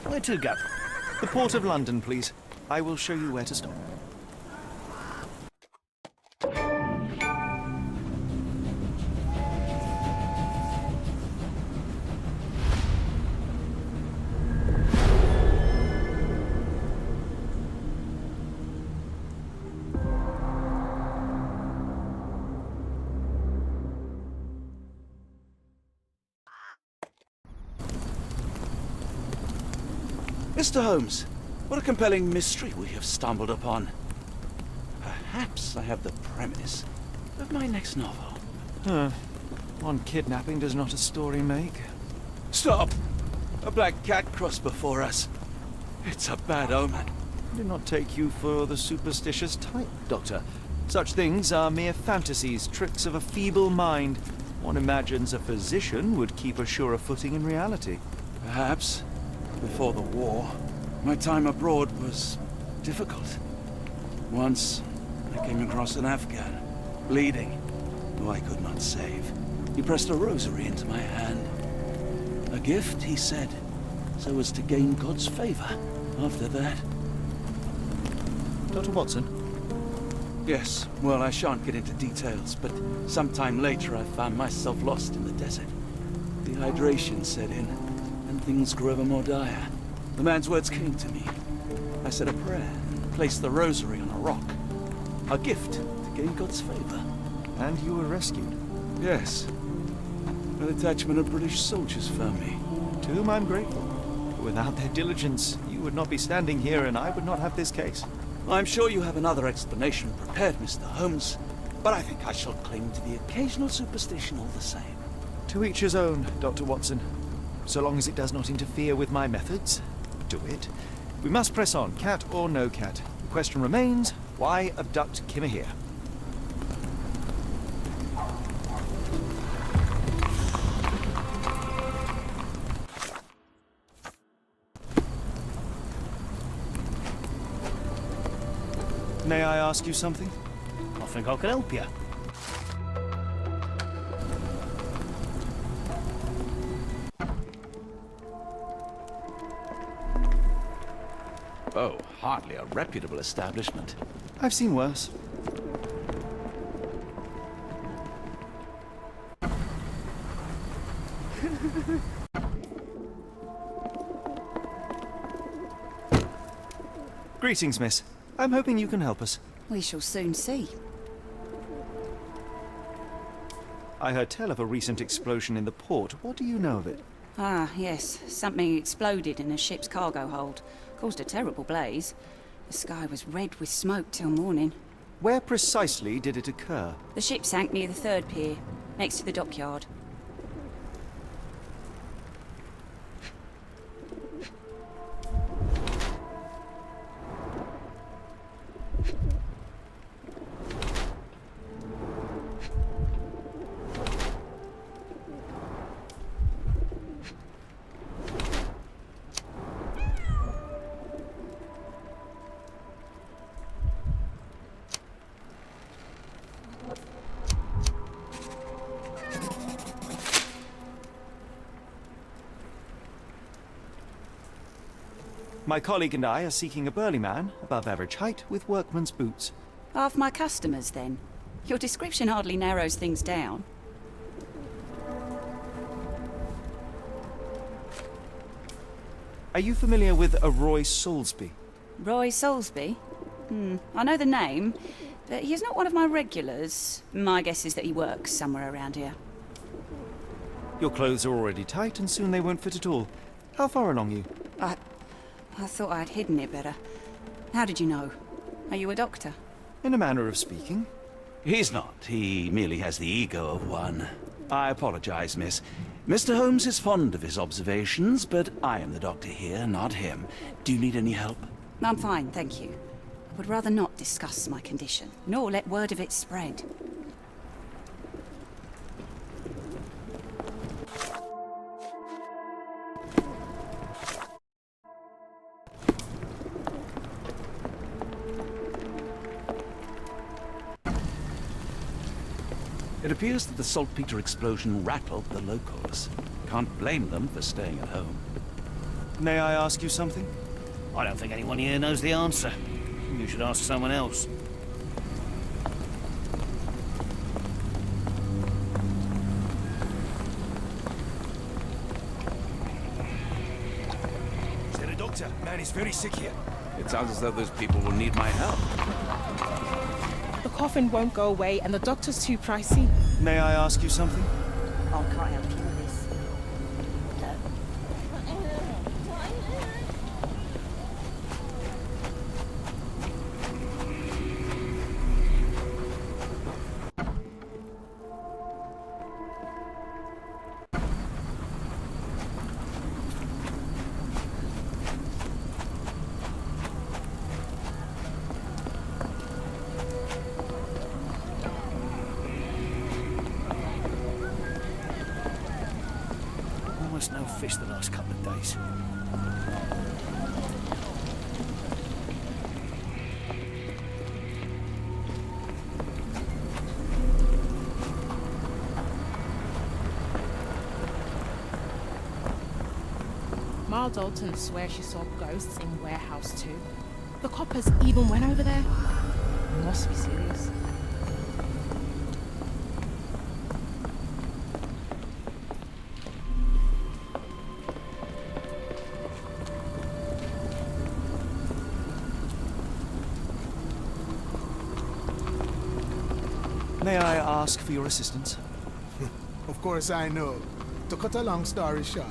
Where to go? The Port of London, please. I will show you where to stop. Mr. Holmes, what a compelling mystery we have stumbled upon. Perhaps I have the premise of my next novel. One kidnapping does not a story make. Stop! A black cat crossed before us. It's a bad omen. I do not take you for the superstitious type, Doctor. Such things are mere fantasies, tricks of a feeble mind. One imagines a physician would keep a surer footing in reality. Perhaps. Before the war, my time abroad was difficult. Once, I came across an Afghan, bleeding, who I could not save. He pressed a rosary into my hand. A gift, he said, so as to gain God's favor after that. Dr. Watson? Yes, well, I shan't get into details, but sometime later I found myself lost in the desert. Dehydration set in, and things grew ever more dire. The man's words came to me. I said a prayer and placed the rosary on a rock. A gift to gain God's favor. And you were rescued. Yes. A detachment of British soldiers found me. To whom I'm grateful. Without their diligence, you would not be standing here and I would not have this case. I'm sure you have another explanation prepared, Mr. Holmes, but I think I shall cling to the occasional superstition all the same. To each his own, Dr. Watson. So long as it does not interfere with my methods, do it. We must press on, cat or no cat. The question remains, why abduct Kimmer here? May I ask you something? I think I can help you. Oh, hardly a reputable establishment. I've seen worse. Greetings, miss. I'm hoping you can help us. We shall soon see. I heard tell of a recent explosion in the port. What do you know of it? Ah, yes. Something exploded in a ship's cargo hold. Caused a terrible blaze. The sky was red with smoke till morning. Where precisely did it occur? The ship sank near the third pier, next to the dockyard. My colleague and I are seeking a burly man, above average height, with workman's boots. Half my customers, then. Your description hardly narrows things down. Are you familiar with a Roy Soulsby? Roy Soulsby? I know the name, but he's not one of my regulars. My guess is that he works somewhere around here. Your clothes are already tight, and soon they won't fit at all. How far along you? I thought I'd hidden it better. How did you know? Are you a doctor? In a manner of speaking. He's not. He merely has the ego of one. I apologize, miss. Mr. Holmes is fond of his observations, but I am the doctor here, not him. Do you need any help? I'm fine, thank you. I would rather not discuss my condition, nor let word of it spread. It appears that the saltpeter explosion rattled the locals. Can't blame them for staying at home. May I ask you something? I don't think anyone here knows the answer. You should ask someone else. Is there a doctor? Man is very sick here. It sounds as though those people will need my help. The coffin won't go away and the doctor's too pricey. May I ask you something? I can't help you with this. Almost no fish the last couple of days. Ma Dalton swears she saw ghosts in Warehouse too. The coppers even went over there. Must be serious. May I ask for your assistance? Of course I know. To cut a long story short,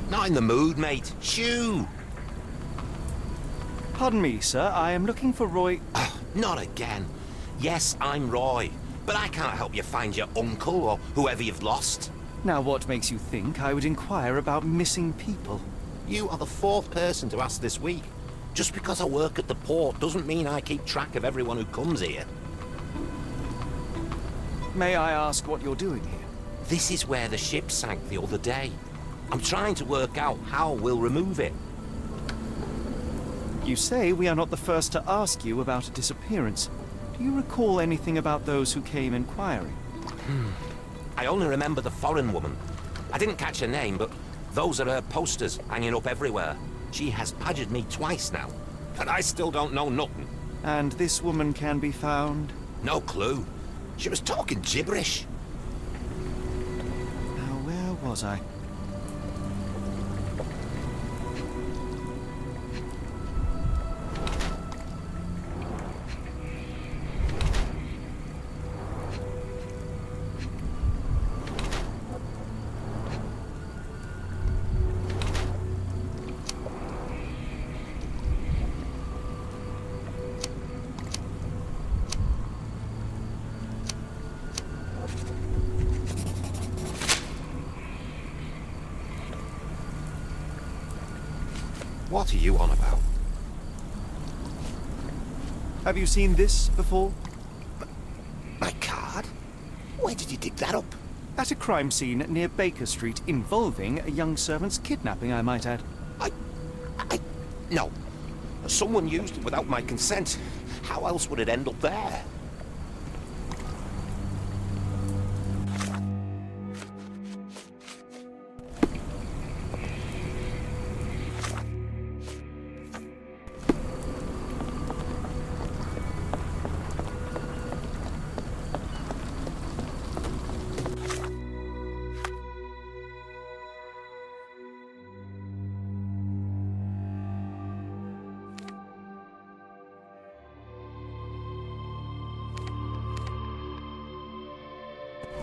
Not in the mood, mate. Shoo! Pardon me, sir. I am looking for Roy... Not again. Yes, I'm Roy, but I can't help you find your uncle or whoever you've lost. Now, what makes you think I would inquire about missing people? You are the fourth person to ask this week. Just because I work at the port doesn't mean I keep track of everyone who comes here. May I ask what you're doing here? This is where the ship sank the other day. I'm trying to work out how we'll remove it. You say we are not the first to ask you about a disappearance. Do you recall anything about those who came inquiring? I only remember the foreign woman. I didn't catch her name, but those are her posters hanging up everywhere. She has badgered me twice now, but I still don't know nothing. And this woman can be found? No clue. She was talking gibberish. Now, where was I? What are you on about? Have you seen this before? My card? Where did you dig that up? At a crime scene near Baker Street involving a young servant's kidnapping, I might add. No. Someone used it without my consent. How else would it end up there?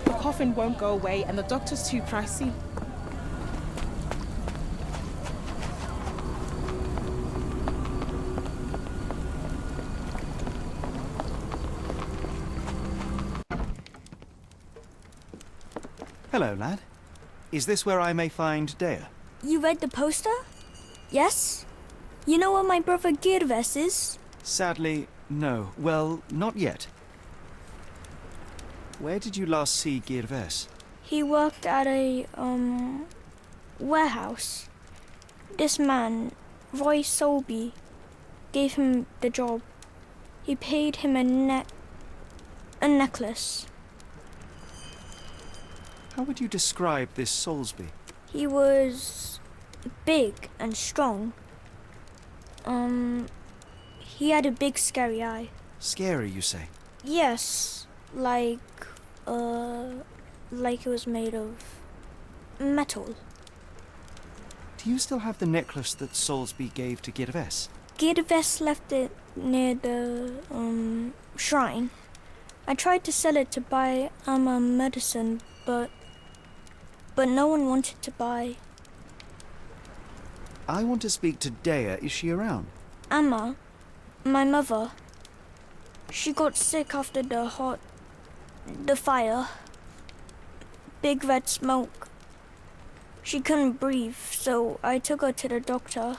The coffin won't go away and the doctor's too pricey. Hello, lad. Is this where I may find Dea? You read the poster? Yes? You know where my brother Girves is? Sadly, no. Well, not yet. Where did you last see Girves? He worked at a, warehouse. This man, Roy Solby, gave him the job. He paid him a necklace. How would you describe this Soulsby? He was big and strong. He had a big scary eye. Scary, you say? Yes, like it was made of metal. Do you still have the necklace that Soulsby gave to Girves? Girves left it near the, shrine. I tried to sell it to buy Amma medicine, but no one wanted to buy. I want to speak to Dea. Is she around? Amma, my mother, she got sick after the fire. Big red smoke. She couldn't breathe, so I took her to the doctor.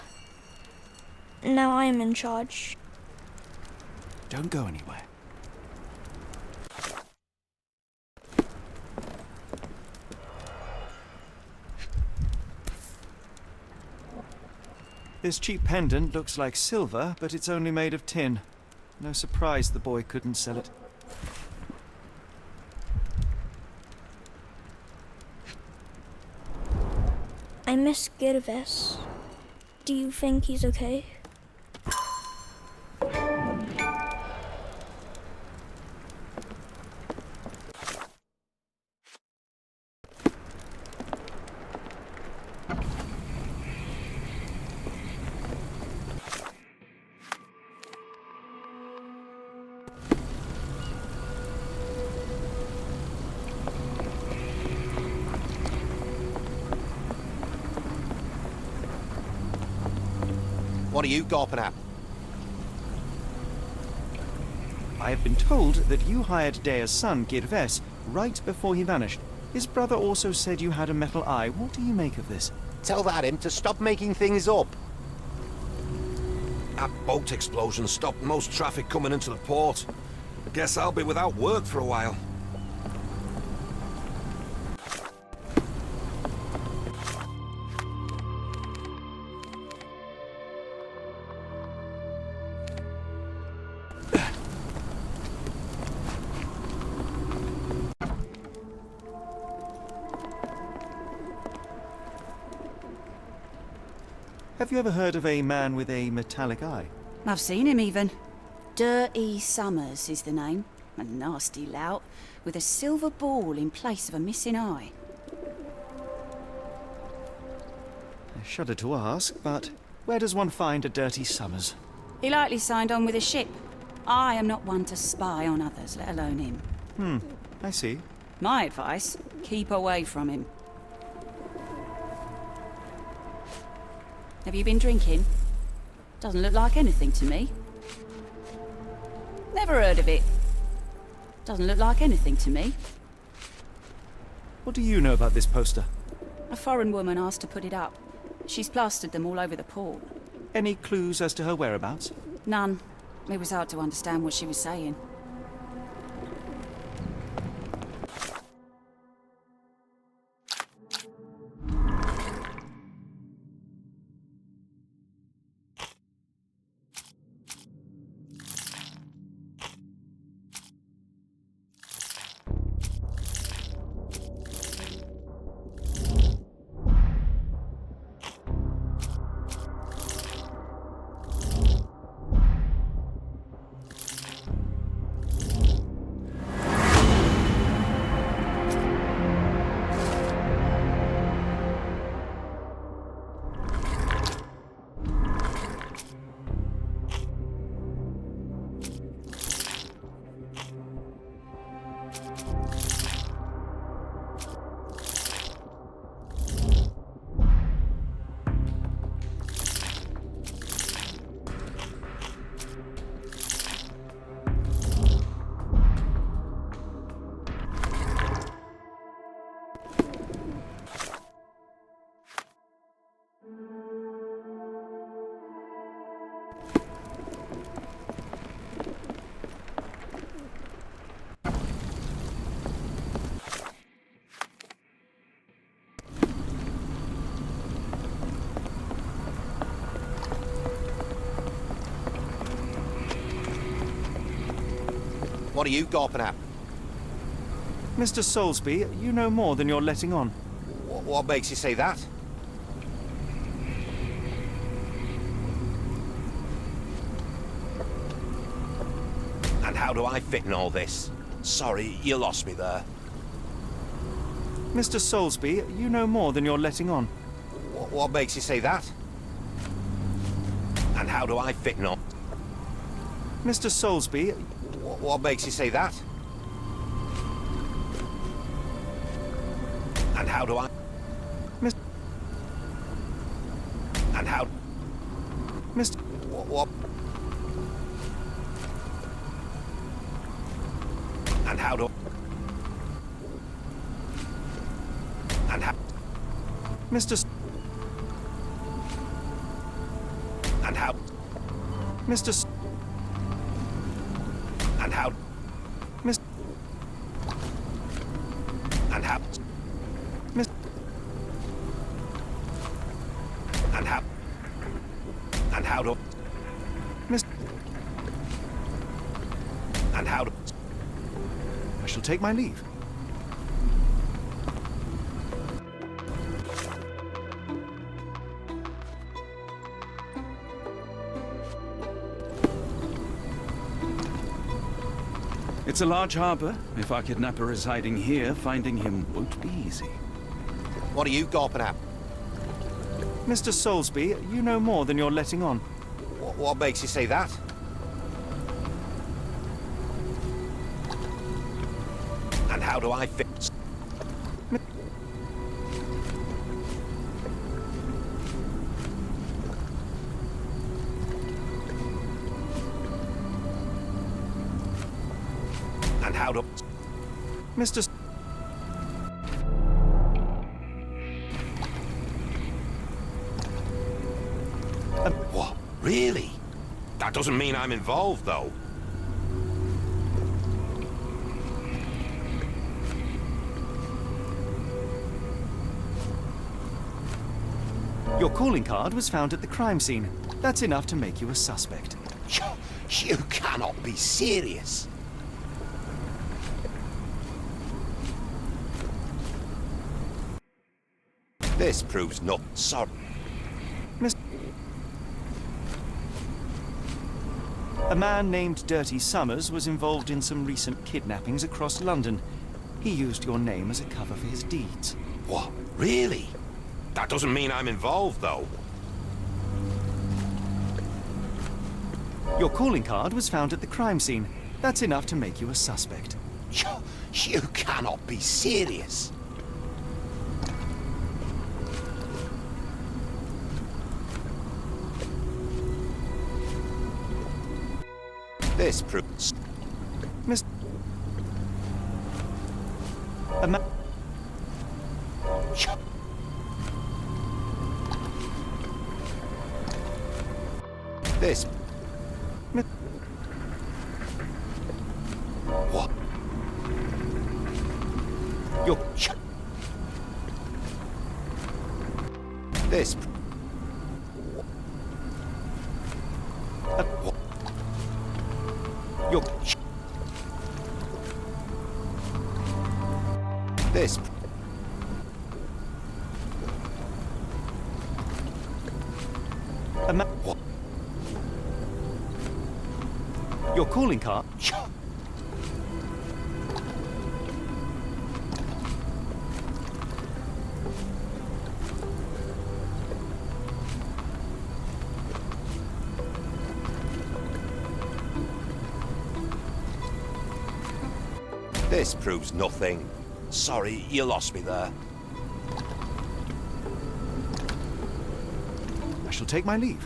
Now I am in charge. Don't go anywhere. This cheap pendant looks like silver, but it's only made of tin. No surprise the boy couldn't sell it. I miss Girves. Do you think he's okay? What are you gawping at? I have been told that you hired Dea's son, Girves, right before he vanished. His brother also said you had a metal eye. What do you make of this? Tell that him to stop making things up. That boat explosion stopped most traffic coming into the port. I guess I'll be without work for a while. Have you ever heard of a man with a metallic eye? I've seen him even. Dirty Summers is the name. A nasty lout, with a silver ball in place of a missing eye. I shudder to ask, but where does one find a Dirty Summers? He likely signed on with a ship. I am not one to spy on others, let alone him. I see. My advice, keep away from him. Have you been drinking? Doesn't look like anything to me. Never heard of it. Doesn't look like anything to me. What do you know about this poster? A foreign woman asked to put it up. She's plastered them all over the port. Any clues as to her whereabouts? None. It was hard to understand what she was saying. What are you gawping at? Mr. Soulsby, you know more than you're letting on. What makes you say that? And how do I fit in all this? Sorry, you lost me there. Mr. Soulsby, you know more than you're letting on. What makes you say that? And how do I fit in all... Mr. Soulsby... What makes you say that? And how do I... Miss... And how... Mr... What... And how do... And how... Mr. And how... Mr. And how... Miss... And how... Miss... And how... And how do... Miss... And how do... I shall take my leave. It's a large harbor. If our kidnapper is hiding here, finding him won't be easy. What are you gawping at? Mr. Soulsby, you know more than you're letting on. What makes you say that? And how do I fit... And how do... Mr. What? Really? That doesn't mean I'm involved, though. Your calling card was found at the crime scene. That's enough to make you a suspect. You cannot be serious. This proves not sorry. Miss... A man named Dirty Summers was involved in some recent kidnappings across London. He used your name as a cover for his deeds. What? Really? That doesn't mean I'm involved, though. Your calling card was found at the crime scene. That's enough to make you a suspect. You cannot be serious. This proves... Miss... A man... This... Miss... You're... This... You're... This... What? Your calling card? This proves nothing. Sorry, you lost me there. I shall take my leave.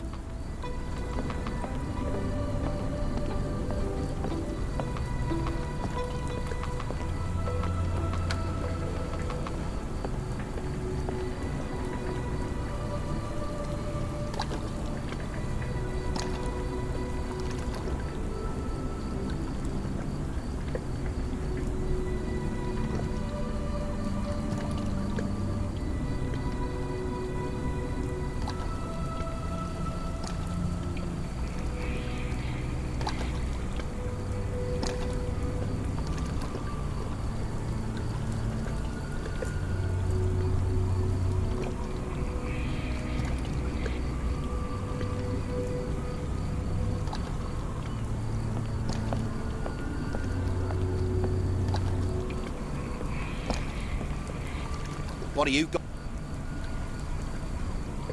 What do you got?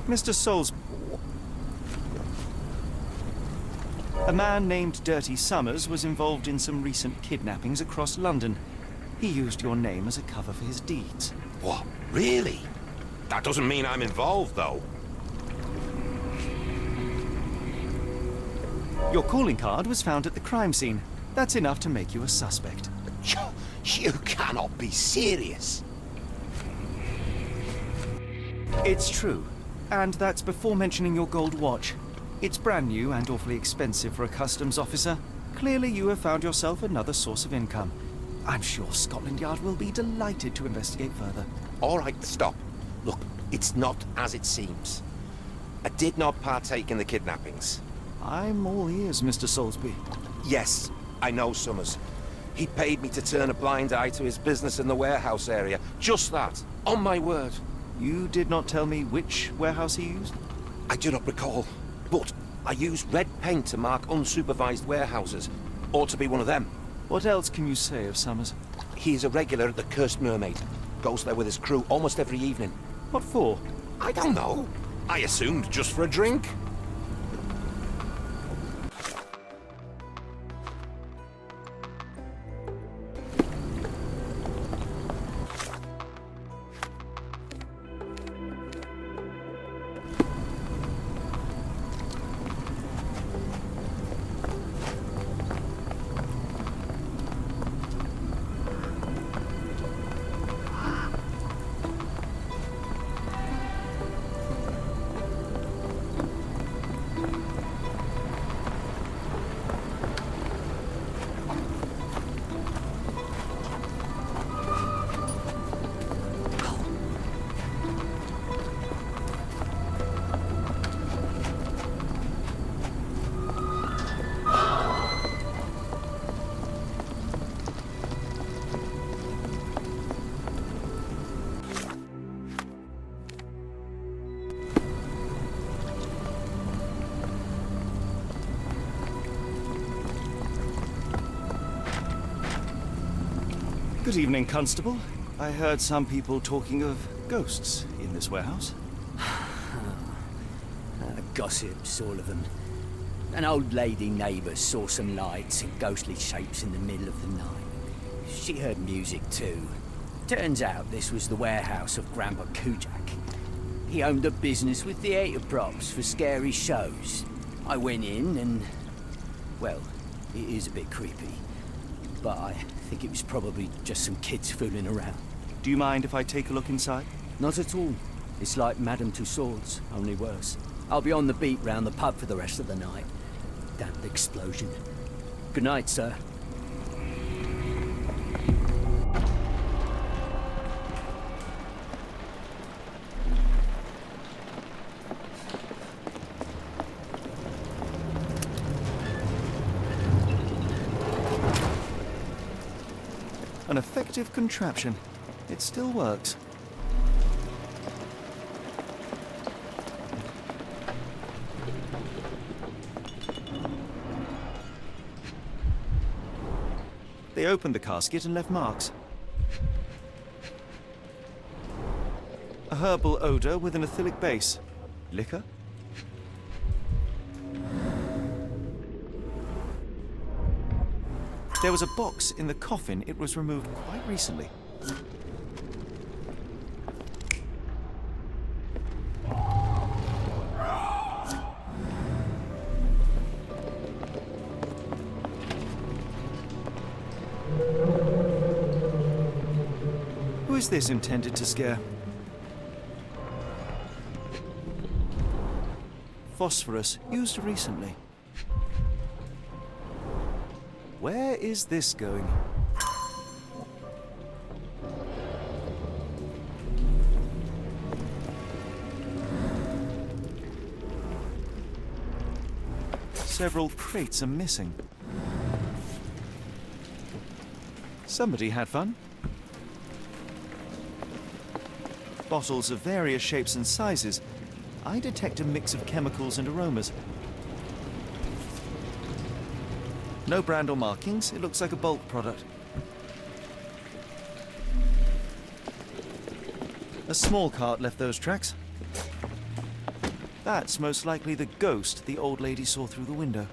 Mr. Souls... A man named Dirty Summers was involved in some recent kidnappings across London. He used your name as a cover for his deeds. What? Really? That doesn't mean I'm involved, though. Your calling card was found at the crime scene. That's enough to make you a suspect. You cannot be serious. It's true. And that's before mentioning your gold watch. It's brand new and awfully expensive for a customs officer. Clearly you have found yourself another source of income. I'm sure Scotland Yard will be delighted to investigate further. All right, stop. Look, it's not as it seems. I did not partake in the kidnappings. I'm all ears, Mr. Soulsby. Yes, I know Summers. He paid me to turn a blind eye to his business in the warehouse area. Just that. On my word. You did not tell me which warehouse he used? I do not recall, but I used red paint to mark unsupervised warehouses. Ought to be one of them. What else can you say of Summers? He is a regular at the Cursed Mermaid. Goes there with his crew almost every evening. What for? I don't know. I assumed just for a drink. Good evening, Constable. I heard some people talking of ghosts in this warehouse. Gossips, all of them. An old lady neighbour saw some lights and ghostly shapes in the middle of the night. She heard music too. Turns out this was the warehouse of Grandpa Kujak. He owned a business with theatre props for scary shows. I went in and... well, it is a bit creepy. But I think it was probably just some kids fooling around. Do you mind if I take a look inside? Not at all. It's like Madame Tussauds, only worse. I'll be on the beat round the pub for the rest of the night. Damn explosion. Good night, sir. An effective contraption. It still works. They opened the casket and left marks. A herbal odor with an ethylic base. Liquor? There was a box in the coffin. It was removed quite recently. Who is this intended to scare? Phosphorus, used recently. Where is this going? Several crates are missing. Somebody had fun. Bottles of various shapes and sizes. I detect a mix of chemicals and aromas. No brand or markings. It looks like a bulk product. A small cart left those tracks. That's most likely the ghost the old lady saw through the window.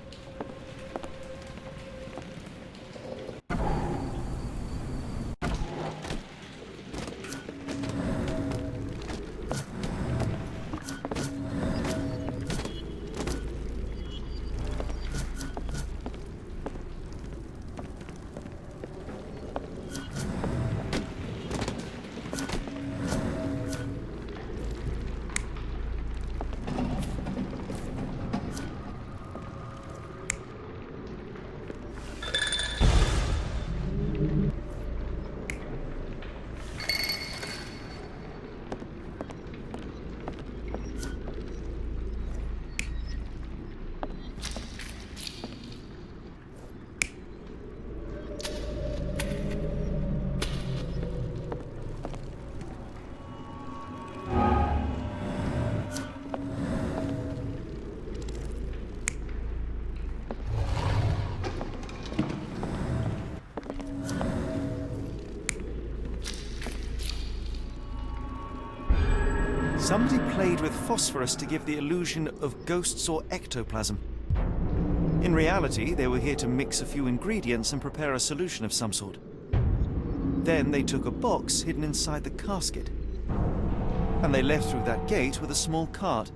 Somebody played with phosphorus to give the illusion of ghosts or ectoplasm. In reality, they were here to mix a few ingredients and prepare a solution of some sort. Then they took a box hidden inside the casket. And they left through that gate with a small cart.